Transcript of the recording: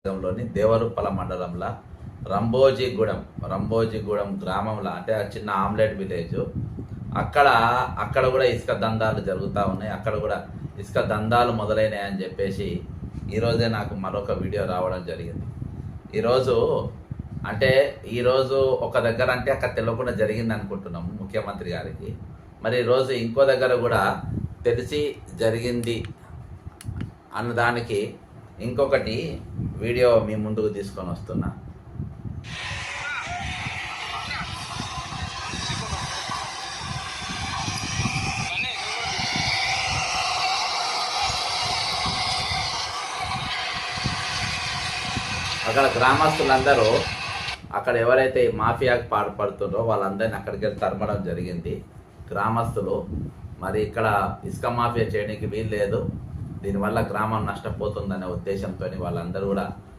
లోని దేవరుప్పల మండలంలో రంభోజీగూడెం గ్రామంలో అంటే ఆ చిన్న ఆమ్లెట్ విలేజ్ అక్కడ అక్కడ కూడా ఇసుక దందాలు జరుగుతూ ఉన్నాయి. అక్కడ కూడా ఇసుక దందాలు మొదలైనాయి అని చెప్పేసి ఈరోజే నాకు మరొక వీడియో రావడం జరిగింది. ఈరోజు ఒక దగ్గర అంటే అక్కడ తెలియకుండా జరిగింది అనుకుంటున్నాము ముఖ్యమంత్రి గారికి. మరి ఈరోజు ఇంకో దగ్గర కూడా తెలిసి జరిగింది అన్నదానికి ఇంకొకటి వీడియో మీ ముందుకు తీసుకొని వస్తున్నా. అక్కడ గ్రామస్తులందరూ అక్కడ ఎవరైతే మాఫియాకి పాల్పడుతుండ్రో వాళ్ళందరినీ అక్కడికి వెళ్ళి తరమడం జరిగింది. గ్రామస్తులు మరి ఇక్కడ ఇసుక మాఫియా చేయడానికి వీలు లేదు, దీనివల్ల గ్రామం నష్టపోతుందనే ఉద్దేశంతో వాళ్ళందరూ కూడా